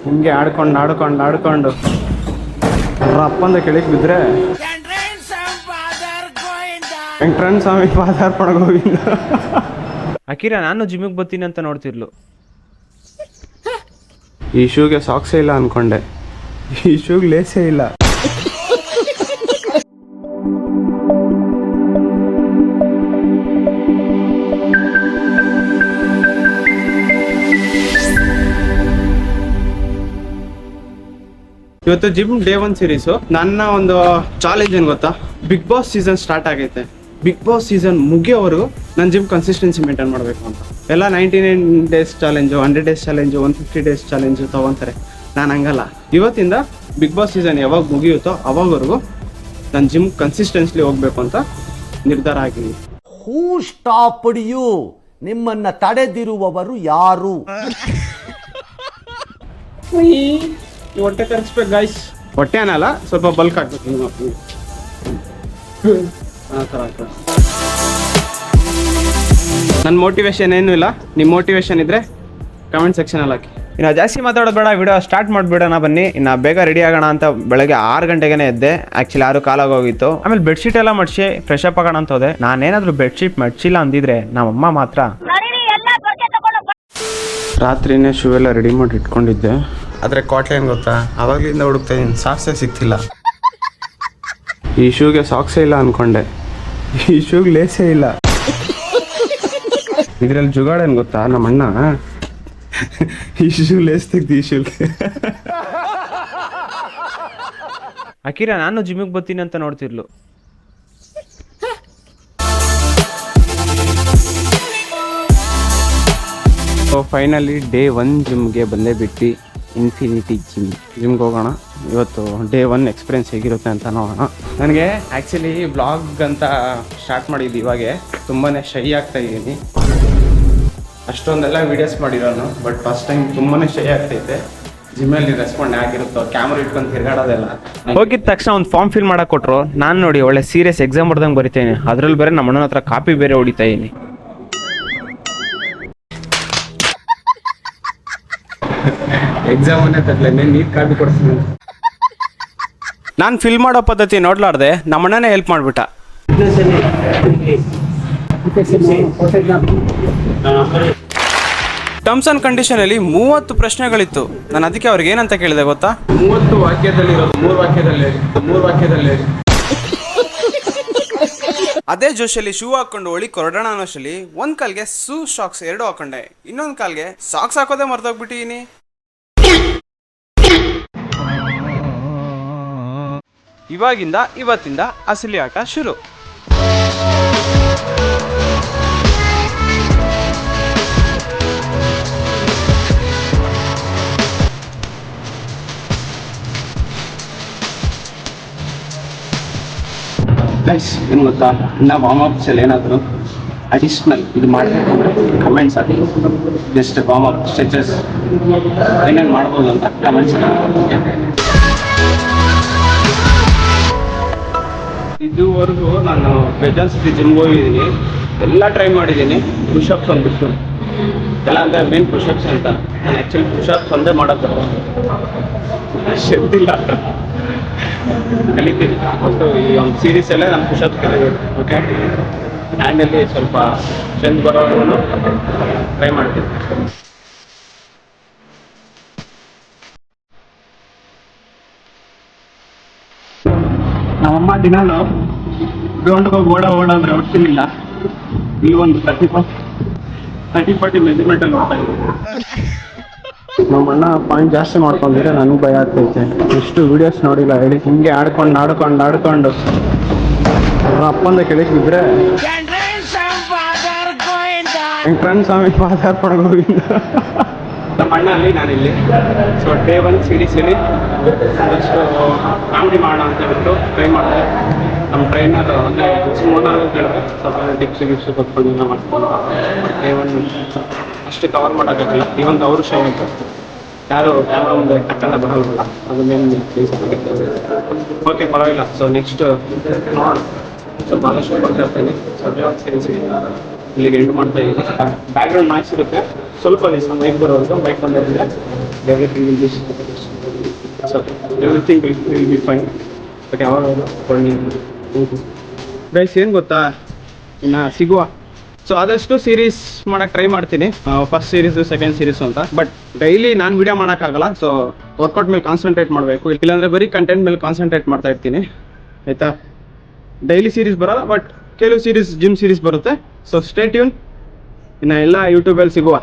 ಹಿಂಗೆ ಆಡ್ಕೊಂಡು ಅಪ್ಪಂದ ಕೆಳಗೆ ಬಿದ್ದರೆ ವೆಂಕಟರಮಣ ಸ್ವಾಮಿ ಪಾದಾರ್ಪಣ ಗೋವಿಂದ. ಅಕಿರ ನಾನು ಜಿಮ್ಮಿಗೆ ಬರ್ತೀನಿ ಅಂತ ನೋಡ್ತಿರ್ಲು. ಈ ಶೂಗೆ ಸಾಕ್ಸೇ ಇಲ್ಲ ಅನ್ಕೊಂಡೆ, ಈ ಶೂಗೆ ಲೇಸೇ ಇಲ್ಲ. ಇವತ್ತು ಜಿಮ್ ಡೇ 1 ಸೀರೀಸು. ನನ್ನ ಒಂದು ಚಾಲೆಂಜ್ ಏನು ಗೊತ್ತಾ, ಬಿಗ್ ಬಾಸ್ ಸೀಸನ್ ಸ್ಟಾರ್ಟ್ ಆಗೈತೆ. ಬಿಗ್ ಬಾಸ್ ಸೀಸನ್ ಮುಗಿಯೋವರೆಗೂ ನನ್ನ ಜಿಮ್ ಕನ್ಸಿಸ್ಟೆನ್ಸಿ ಮೇಂಟೈನ್ ಮಾಡಬೇಕು ಅಂತ. ಎಲ್ಲ 99 days challenge, 100 days challenge, 150 days challenge ತೊಗೊತಾರೆ. ನಾನು ಹಂಗಲ್ಲ. ಇವತ್ತಿಂದ ಬಿಗ್ ಬಾಸ್ ಸೀಸನ್ ಯಾವಾಗ ಮುಗಿಯುತ್ತೋ ಅವಾಗವರೆಗೂ ನನ್ನ ಜಿಮ್ ಕನ್ಸಿಸ್ಟೆನ್ಸ್ಲಿ ಹೋಗ್ಬೇಕು ಅಂತ ನಿರ್ಧಾರ ಆಗಿದ್ದೀನಿ. ಹೂ ಸ್ಟಾಪ್ಡ್ ಯು? ನಿಮ್ಮನ್ನ ತಡೆದಿರುವವರು ಯಾರು? ಹೊಟ್ಟೆ ಕರ್ಸ್ಬೇಕು ಗೈಸ್. ಹೊಟ್ಟೆ ಅನ್ನಲ್ಲ, ಸ್ವಲ್ಪ ಬಲ್ಕ್ ಆಗ್ಬೇಕು. ನನ್ನ ಮೋಟಿವೇಶನ್ ಏನೂ ಇಲ್ಲ. ನಿಮ್ಮ ಮೋಟಿವೇಶನ್ ಇದ್ರೆ ಕಮೆಂಟ್ ಸೆಕ್ಷನಲ್ಲಿ ಹಾಕಿ. ಇನ್ನು ಜಾಸ್ತಿ ಮಾತಾಡೋದು ಬೇಡ, ವಿಡಿಯೋ ಸ್ಟಾರ್ಟ್ ಮಾಡಿಬಿಡೋಣ ಬನ್ನಿ. ಇನ್ನು ಬೇಗ ರೆಡಿ ಆಗೋಣ ಅಂತ ಬೆಳಗ್ಗೆ 6 ಗಂಟೆಗೆ ಎದ್ದೆ. ಆ್ಯಕ್ಚುಲಿ 6 ಕಾಲಾಗಿ ಹೋಗಿತ್ತು. ಆಮೇಲೆ ಬೆಡ್ಶೀಟ್ ಎಲ್ಲ ಮಡ್ಸಿ ಫ್ರೆಶ್ ಅಪ್ ಆಗೋಣ ಅಂತ ಹೋದೆ. ನಾನೇನಾದರೂ ಬೆಡ್ಶೀಟ್ ಮಡ್ಸಿಲ್ಲ ಅಂದಿದ್ರೆ ನಮ್ಮಮ್ಮ ಮಾತ್ರ ರಾತ್ರಿನೇ ಶೂ ಎಲ್ಲ ರೆಡಿ ಮಾಡಿ ಇಟ್ಕೊಂಡಿದ್ದೆ. ಆದರೆ ಕಾಟ್ಲೆ ಏನು ಗೊತ್ತಾ, ಆವಾಗಲಿಂದ ಹುಡುಕ್ತಾ ಇದ್ದೀನಿ, ಸಾಕ್ಸೇ ಸಿಗ್ತಿಲ್ಲ. ಈ ಶೂಗೆ ಸಾಕ್ಸೇ ಇಲ್ಲ ಅನ್ಕೊಂಡೆ, ಈ ಶೂಗೆ ಲೇಸೇ ಇಲ್ಲ. ಇದರಲ್ಲಿ ಜುಗಾಡ ಏನು ಗೊತ್ತಾ, ನಮ್ಮ ಅಣ್ಣ ಈ ಶೂ ಲೇಸ್ ತೆಗ್ದು ಈ ಶೂಗೆ. ಅಕಿರ ನಾನು ಜಿಮ್ಮಿಗೆ ಬರ್ತೀನಿ ಅಂತ ನೋಡ್ತಿರ್ಲು. ಸೊ ಫೈನಲಿ ಡೇ 1 ಜಿಮ್ಗೆ ಬಂದೇ ಬಿಟ್ಟು ಇನ್ಫಿನಿಟಿ ಜಿಮ್ಗೆ ಹೋಗೋಣ. ಇವತ್ತು ಡೇ 1 ಎಕ್ಸ್ಪೀರಿಯನ್ಸ್ ಹೇಗಿರುತ್ತೆ ಅಂತ ನೋಡೋಣ. ನನಗೆ ಆ್ಯಕ್ಚುಲಿ ಬ್ಲಾಗ್ ಅಂತ ಸ್ಟಾರ್ಟ್ ಮಾಡಿದ್ದು ಇವಾಗೆ. ತುಂಬಾ ಶೈ ಆಗ್ತಾ ಇದ್ದೀನಿ. ಅಷ್ಟೊಂದೆಲ್ಲ ವೀಡಿಯೋಸ್ ಮಾಡಿರೋನು, ಬಟ್ ಫಸ್ಟ್ ಟೈಮ್ ತುಂಬಾ ಶೈ ಆಗ್ತೈತೆ. ಜಿಮ್ಮಲ್ಲಿ ರೆಸ್ಪಾಂಡ್ ಆಗಿರುತ್ತೋ, ಕ್ಯಾಮ್ರಾ ಇಟ್ಕೊಂಡು ತಿರ್ಗಾಡೋದೆಲ್ಲ. ಹೋಗಿದ ತಕ್ಷಣ ಒಂದು ಫಾರ್ಮ್ ಫಿಲ್ ಮಾಡಕ್ಕೆ ಕೊಟ್ಟರು. ನಾನು ನೋಡಿ ಒಳ್ಳೆ ಸೀರಿಯಸ್ ಎಕ್ಸಾಮ್ ಬರ್ದಂಗೆ ಬರಿತೇನೆ. ಅದರಲ್ಲಿ ಬೇರೆ ನಮ್ಮ ಅಣ್ಣನ ಹತ್ರ ಕಾಪಿ ಬೇರೆ ಹೊಡಿತಾ ಇದೀನಿ. ಎಕ್ಸಾಮನ್ನೇ ತರಲೇನೆ, ನೀಟ್ ಕಾಪಿ ಕೊಡ್ತೀನಿ. ನಾನು ಫಿಲ್ ಮಾಡೋ ಪದ್ಧತಿ ನೋಡ್ಲಾರ್ದೆ ನಮ್ಮಣ್ಣನೇ ಹೆಲ್ಪ್ ಮಾಡಿಬಿಟ್ಟ. ಟರ್ಮ್ಸ್ ಆ್ಯಂಡ್ ಕಂಡೀಷನಲ್ಲಿ 30 ಪ್ರಶ್ನೆಗಳಿತ್ತು. ನಾನು ಅದಕ್ಕೆ ಅವ್ರಿಗೆ ಏನಂತ ಕೇಳಿದೆ ಗೊತ್ತಾ, 30 ವಾಕ್ಯದಲ್ಲಿರೋದು 3 ವಾಕ್ಯದಲ್ಲಿ. ಅದೇ ಜೋಶಲ್ಲಿ ಶೂ ಹಾಕೊಂಡು ಒಳಿ ಕೊರಡೋಣ ಅನ್ನೋಷ್ಟರಲ್ಲಿ ಒಂದು ಕಾಲ್ಗೆ ಶಾಕ್ಸ್ 2 ಹಾಕೊಂಡೆ, ಇನ್ನೊಂದು ಕಾಲ್ಗೆ ಸಾಕ್ಸ್ ಹಾಕೋದೇ ಮರ್ತೋಗ್ಬಿಟ್ಟಿದ್ದೀನಿ. ಇವತ್ತಿಂದ ಅಸಲಿ ಆಟ ಶುರು. ಗೈಸ್ ಏನು ಗೊತ್ತಾ, ಇನ್ನು ವಾರ್ಮ್ ಅಪ್ಸಲ್ಲಿ ಏನಾದರೂ ಅಡಿಷ್ನಲ್ ಇದು ಮಾಡಬೇಕು ಅಂದರೆ ಕಮೆಂಟ್ಸ್ ಹಾಕಿ. ಜಸ್ಟ್ ವಾರ್ಮ್ ಅಪ್ ಸ್ಟ್ರೆಚಸ್ ಏನೇನು ಮಾಡ್ಬೋದು ಅಂತ ಕಮೆಂಟ್ಸ್ ಹಾಕಿ. ಇದುವರೆಗೂ ನಾನು ಬೇಜಾನ್ಸತಿ ಜಿಮ್ಗೆ ಹೋಗಿದ್ದೀನಿ, ಎಲ್ಲ ಟ್ರೈ ಮಾಡಿದ್ದೀನಿ. ಪುಷಪ್ಸ್ ಅಂದ್ಬಿಟ್ಟು ಎಲ್ಲ ಅಂದರೆ ಮೇನ್ ಪುಷಪ್ಸ್ ಅಂತ. ನಾನು ಆ್ಯಕ್ಚುಲಿ ಪುಷಪ್ಸ್ ಒಂದೇ ಮಾಡೋದು ಶಕ್ತಿಲ್ಲ, ಕಲಿತೀನಿ. ಮತ್ತು ಈ ಒಂದು ಸೀರೀಸಲ್ಲೇ ನಾನು ಪುಷಪ್ಸ್ ಕಲಿತೀನಿ. ಓಕೆ, ಹ್ಯಾಂಡಲ್ಲಿ ಸ್ವಲ್ಪ ಸ್ಟ್ರೆಂತ್ ಬರೋವರೆಗೂ ಟ್ರೈ ಮಾಡ್ತೀನಿ. ನಮ್ಮಮ್ಮ ದಿನಾಲು ಗ್ರೌಂಡ್ಗೆ ಹೋಗಿ ಓಡ ಅಂದರೆ ಹೊಡ್ತಿರ್ಲಿಲ್ಲ. ಈ ಒಂದು 30-40 ಮೆಜರ್ಮೆಂಟಲ್ಲಿ ನೋಡ್ತಾ ಇದ್ದೀನಿ. ನಮ್ಮಣ್ಣ ಪಾಯಿಂಟ್ ಜಾಸ್ತಿ ಮಾಡ್ಕೊಂಡಿದ್ರೆ ನನಗೂ ಭಯ ಆಗ್ತೈತೆ. ಎಷ್ಟು ವೀಡಿಯೋಸ್ ನೋಡಿಲ್ಲ ಹೇಳಿ. ಹಿಂಗೆ ಆಡ್ಕೊಂಡು ಅಪ್ಪಂದ ಕೆಳಗೆ ಬಿದ್ದರೆ ವೆಂಕಟರಮಣ ಸ್ವಾಮಿ ಪಾದಾರ್ಪಣ ಗೋವಿಂದ. ನಮ್ಮ ಅಣ್ಣ ಅಲ್ಲಿ, ನಾನಿಲ್ಲಿ. ಸೊ ಡೇ 1 ಸೀರೀಸಲ್ಲಿ ಒಂದಷ್ಟು ಕಾಮಿಡಿ ಮಾಡೋಣ ಅಂತ ಬಿಟ್ಟು ಟ್ರೈ ಮಾಡಿದೆ. ನಮ್ಮ ಟ್ರೈನರ್ ಅಂದರೆ ಸುಮಾರು ಕೇಳಿದೆ, ಸ್ವಲ್ಪ ಟಿಪ್ಸ್ ಕೊಟ್ಕೊಂಡು ಮಾಡ್ಕೊಂಡು ಡೇ 1 ಅಷ್ಟು ಕವರ್ ಮಾಡೋಕ್ಕಾಗಲ್ಲ. ಇವೊಂದು ಅವರು ಶೋ ಅಂತ ಯಾರು ಕ್ಯಾಮ್ರಾ ಮುಂದೆ ಕಟ್ಟಲ್ಲ ಬರೋಲ್ಲ, ಅದು ಮೇನ್ ಪ್ಲೇಸ್ ಆಗುತ್ತೆ. ಓಕೆ, ಪರವಾಗಿಲ್ಲ. ಸೊ ನೆಕ್ಸ್ಟ್ ನೋಡೋಣ. ಸೊ ಭಾಳಷ್ಟು ಕೊಡ್ತಾ ಇರ್ತೀನಿ. ಸೊ ಡೇ 1 ಸೀರೀಸ್ ಇಲ್ಲಿಗೆ ಎಂಡ್ ಮಾಡ್ತಾ ಇದ್ದೀನಿ. ಬ್ಯಾಕ್ಗ್ರೌಂಡ್ ನಾಯ್ಸ್ ಇರುತ್ತೆ, ಸ್ವಲ್ಪ ದಿವಸ ಬೈಕ್ ಬರೋದು, ಬೈಕ್ ಬಂದಿದ್ರೆ everything will be fine. But ಯಾವಾಗ ಗೈಸ್ ಏನು ಗೊತ್ತಾ, ಇನ್ನು ಸಿಗುವ. ಸೊ ಆದಷ್ಟು ಸೀರೀಸ್ ಮಾಡಕ್ಕೆ ಟ್ರೈ ಮಾಡ್ತೀನಿ, ಫಸ್ಟ್ ಸೀರೀಸು ಸೆಕೆಂಡ್ ಸೀರೀಸು ಅಂತ. ಬಟ್ ಡೈಲಿ ನಾನು ವಿಡಿಯೋ ಮಾಡೋಕ್ಕಾಗಲ್ಲ. ಸೊ ವರ್ಕೌಟ್ ಮೇಲೆ ಕಾನ್ಸಂಟ್ರೇಟ್ ಮಾಡಬೇಕು, ಇಲ್ಲಾಂದರೆ ಬರೀ ಕಂಟೆಂಟ್ ಮೇಲೆ ಕಾನ್ಸಂಟ್ರೇಟ್ ಮಾಡ್ತಾ ಇರ್ತೀನಿ, ಆಯಿತಾ. ಡೈಲಿ ಸೀರೀಸ್ ಬರೋಲ್ಲ, ಬಟ್ ಕೆಲವು ಸೀರೀಸ್ ಜಿಮ್ ಸೀರೀಸ್ ಬರುತ್ತೆ. So stay tune. ಇನ್ನು ಎಲ್ಲ ಯೂಟ್ಯೂಬಲ್ಲಿ ಸಿಗುವ.